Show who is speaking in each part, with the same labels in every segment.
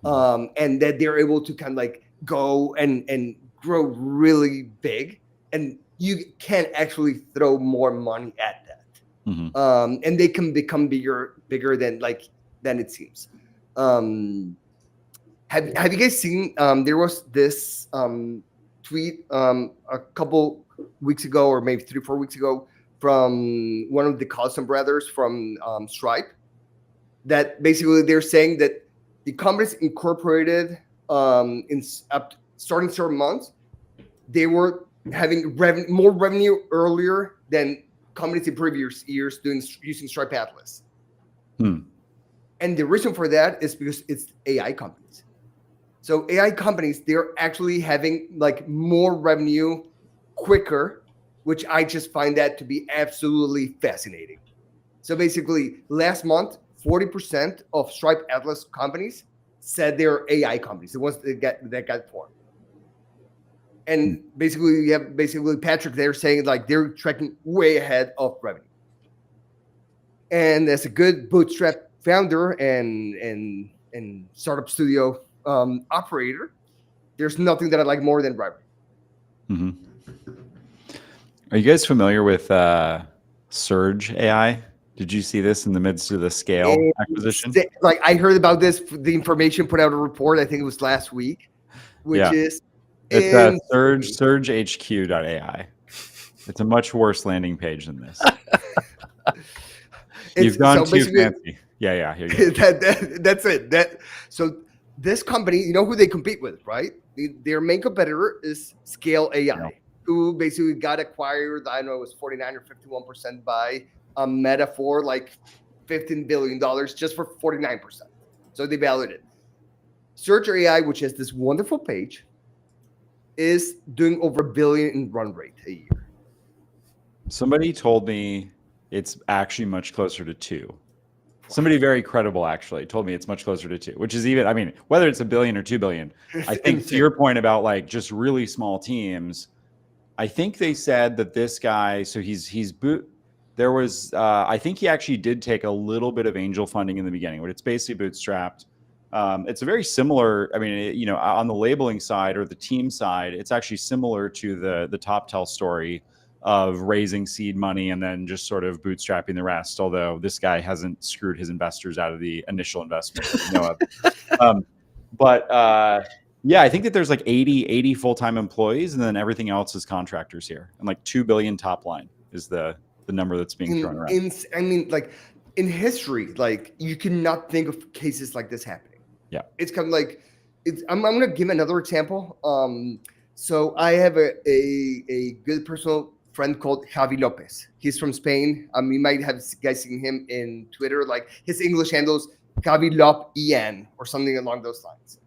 Speaker 1: and that they're able to kind of like go and grow really big, and you can actually throw more money at that. And they can become bigger than it seems. Have you guys seen? There was this tweet a couple weeks ago, or maybe 3-4 weeks ago, from one of the Carlson brothers from Stripe, that basically they're saying that the companies incorporated starting certain months, they were having more revenue earlier than companies in previous years using Stripe Atlas. And the reason for that is because it's AI companies. So AI companies, they're actually having like more revenue quicker, which I just find that to be absolutely fascinating. So basically, last month, 40% of Stripe Atlas companies said they're AI companies, the ones that got formed. And basically, you have Patrick there saying like they're tracking way ahead of revenue. And as a good bootstrap founder and startup studio operator, there's nothing that I like more than revenue.
Speaker 2: Are you guys familiar with Surge AI? Did you see this in the midst of the Scale acquisition?
Speaker 1: Like I heard about this, the information put out a report, I think it was last week, which is
Speaker 2: it's surgehq.ai. It's a much worse landing page than this. You've gone too fancy. Yeah. Here you go.
Speaker 1: That's it. So this company, you know who they compete with, right? Their main competitor is Scale AI, who basically got acquired. I don't know, it was 49 or 51% by Meta for like $15 billion just for 49%. So they valued it. Surge AI, which has this wonderful page, is doing over $1 billion in run rate a year.
Speaker 2: Somebody told me it's actually much closer to 2. Somebody very credible actually told me it's much closer to 2, which is even, I mean, whether it's $1 billion or $2 billion, I think to your point about like just really small teams, I think they said that this guy, so there was, I think he actually did take a little bit of angel funding in the beginning, but it's basically bootstrapped. It's a very similar, I mean, on the labeling side or the team side, it's actually similar to the TopTel story of raising seed money and then just sort of bootstrapping the rest. Although this guy hasn't screwed his investors out of the initial investment that we know of. Yeah, I think that there's like 80 full-time employees, and then everything else is contractors here. And like 2 billion top line is the number that's being thrown around.
Speaker 1: I mean, like in history, like you cannot think of cases like this happening.
Speaker 2: Yeah,
Speaker 1: it's kind of like I'm going to give another example. So I have a good personal friend called Javi Lopez. He's from Spain. You might have guys seen him in Twitter. Like his English handles Javi Lop En or something along those lines.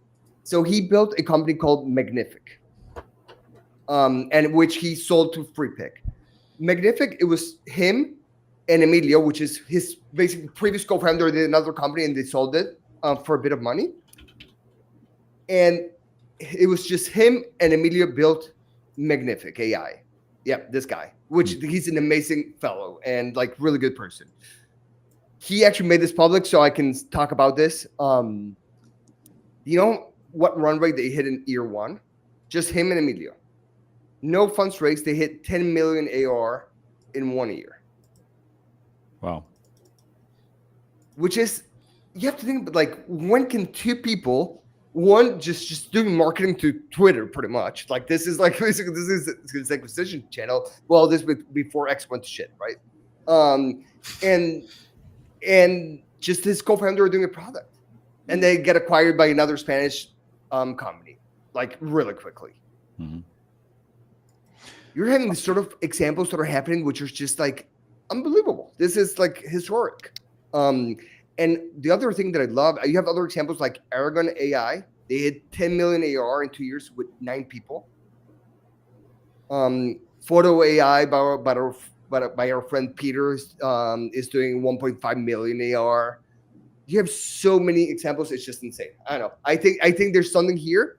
Speaker 1: So he built a company called Magnific, and which he sold to FreePick. Magnific, it was him and Emilio, which is his basically previous co-founder, did another company and they sold it for a bit of money. And it was just him and Emilio built Magnific AI. Yeah, this guy, which he's an amazing fellow and like really good person. He actually made this public, so I can talk about this. You know what run rate they hit in year one? Just him and Emilio. No funds raised. They hit 10 million AR in 1 year.
Speaker 2: Wow.
Speaker 1: Which is, you have to think, like, when can two people, one just doing marketing to Twitter, pretty much. Like this is like this is his acquisition channel. Well, this was before X went to shit, right? And just his co-founder doing a product, and they get acquired by another Spanish company, like really quickly.
Speaker 2: Mm-hmm.
Speaker 1: You're having these sort of examples that are happening, which are just like unbelievable. This is like historic. And the other thing that I love, you have other examples like Aragon AI. They hit 10 million AR in 2 years with 9 people. Photo AI by our friend Peter is doing 1.5 million AR. You have so many examples. It's just insane. I don't know. I think there's something here.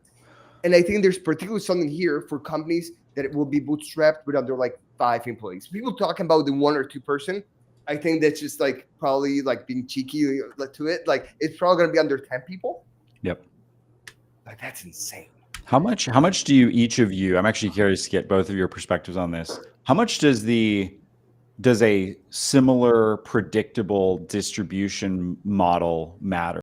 Speaker 1: And I think there's particularly something here for companies that it will be bootstrapped with under like 5 employees. People talking about the 1 or 2 person. I think that's just like probably like being cheeky to it. Like it's probably going to be under 10 people.
Speaker 2: Yep.
Speaker 1: That's insane.
Speaker 2: How much do you, each of you, I'm actually curious to get both of your perspectives on this. How much does a similar predictable distribution model matter?